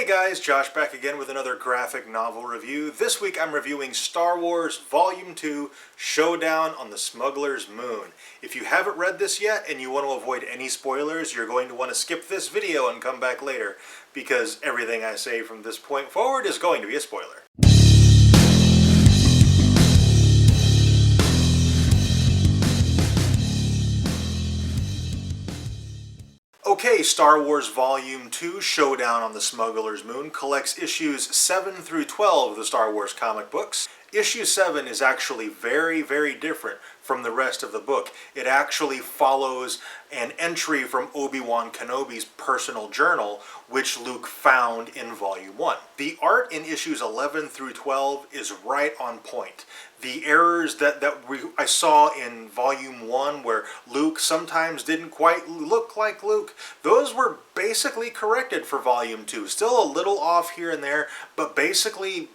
guys, Josh back again with another graphic novel review. This week I'm reviewing Star Wars Volume 2, Showdown on the Smuggler's Moon. If you haven't read this yet and you want to avoid any spoilers, you're going to want to skip this video and come back later, because everything I say from this point forward is going to be a spoiler. Okay, Star Wars Volume 2, Showdown on the Smuggler's Moon, collects issues 7 through 12 of the Star Wars comic books. Issue 7 is actually very, very different from the rest of the book. It actually follows an entry from Obi-Wan Kenobi's personal journal, which Luke found in Volume 1. The art in issues 11 through 12 is right on point. The errors that I saw in Volume 1, where Luke sometimes didn't quite look like Luke, those were basically corrected for Volume 2. Still a little off here and there, but basically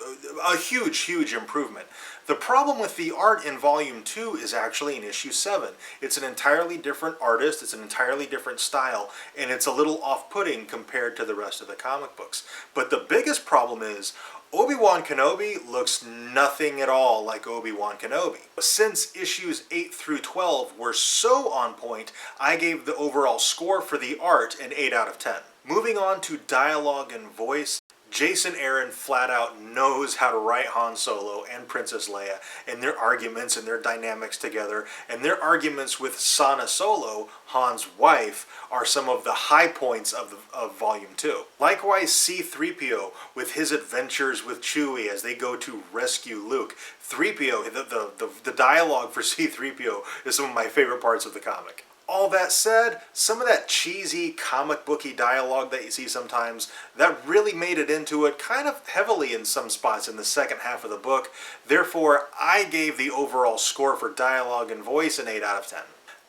a huge, huge improvement. The problem with the art in Volume 2 is actually in Issue 7. It's an entirely different artist, it's an entirely different style, and it's a little off-putting compared to the rest of the comic books. But the biggest problem is Obi-Wan Kenobi looks nothing at all like Obi-Wan Kenobi. Since issues 8 through 12 were so on point, I gave the overall score for the art an 8 out of 10. Moving on to dialogue and voice, Jason Aaron flat out knows how to write Han Solo and Princess Leia, and their arguments and their dynamics together, and their arguments with Sana Solo, Han's wife, are some of the high points of Volume 2. Likewise, C-3PO with his adventures with Chewie as they go to rescue Luke. 3PO, the dialogue for C-3PO is some of my favorite parts of the comic. All that said, some of that cheesy comic booky dialogue that you see sometimes, that really made it into it kind of heavily in some spots in the second half of the book. Therefore, I gave the overall score for dialogue and voice an 8 out of 10.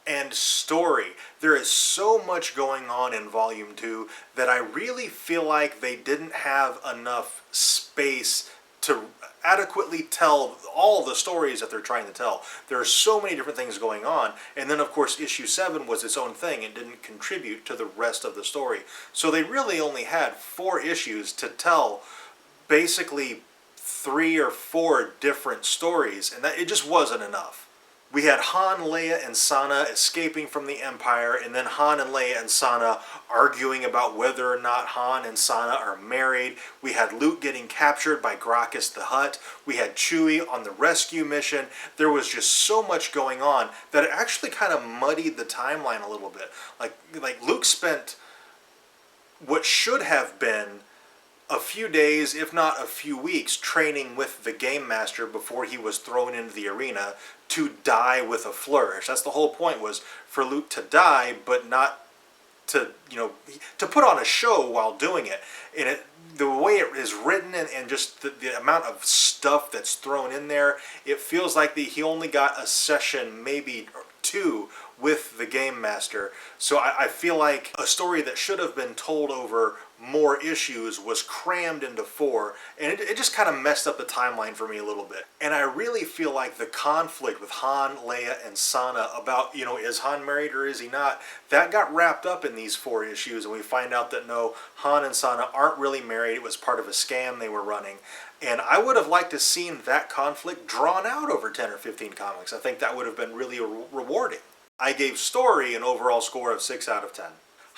And story. There is so much going on in Volume 2 that I really feel like they didn't have enough space to adequately tell all the stories that they're trying to tell. There are so many different things going on, and then of course issue 7 was its own thing and didn't contribute to the rest of the story. So they really only had 4 issues to tell basically 3 or 4 different stories, and that it just wasn't enough. We had Han, Leia, and Sana escaping from the Empire, and then Han and Leia and Sana arguing about whether or not Han and Sana are married. We had Luke getting captured by Gracchus the Hutt. We had Chewie on the rescue mission. There was just so much going on that it actually kind of muddied the timeline a little bit. Like Luke spent what should have been a few days, if not a few weeks, training with the Game Master before he was thrown into the arena to die with a flourish. That's the whole point, was for Luke to die, but not to, to put on a show while doing it. And the way it is written and just the amount of stuff that's thrown in there, it feels like he only got a session, maybe 2, with the Game Master. So I feel like a story that should have been told over more issues was crammed into 4, and it just kind of messed up the timeline for me a little bit. And I really feel like the conflict with Han, Leia, and Sana about, is Han married or is he not, that got wrapped up in these 4 issues, and we find out that no, Han and Sana aren't really married. It was part of a scam they were running. And I would have liked to have seen that conflict drawn out over 10 or 15 comics. I think that would have been really rewarding. I gave story an overall score of 6 out of 10.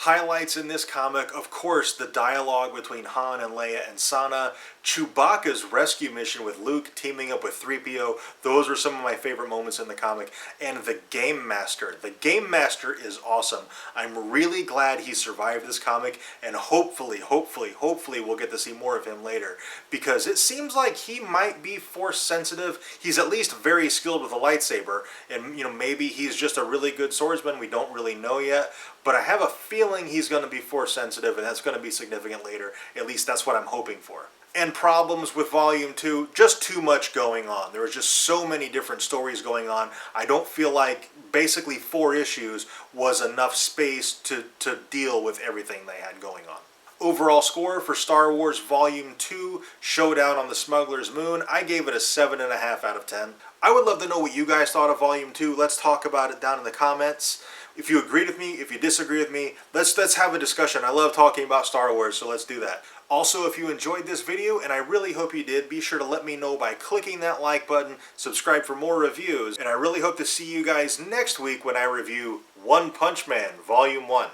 Highlights in this comic, of course, the dialogue between Han and Leia and Sana, Chewbacca's rescue mission with Luke teaming up with 3PO, those were some of my favorite moments in the comic, and the Game Master. The Game Master is awesome. I'm really glad he survived this comic, and hopefully we'll get to see more of him later, because it seems like he might be Force sensitive. He's at least very skilled with a lightsaber, and maybe he's just a really good swordsman. We don't really know yet, but I have a feeling he's going to be Force sensitive, and that's going to be significant later. At least that's what I'm hoping for. And problems with Volume 2, just too much going on. There was just so many different stories going on. I don't feel like basically 4 issues was enough space to deal with everything they had going on. Overall score for Star Wars Volume 2, Showdown on the Smuggler's Moon, I gave it a 7.5 out of 10. I would love to know what you guys thought of Volume 2. Let's talk about it down in the comments. If you agreed with me, if you disagree with me, let's have a discussion. I love talking about Star Wars, so let's do that. Also, if you enjoyed this video, and I really hope you did, be sure to let me know by clicking that like button, subscribe for more reviews, and I really hope to see you guys next week when I review One Punch Man Volume 1.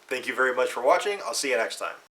Thank you very much for watching. I'll see you next time.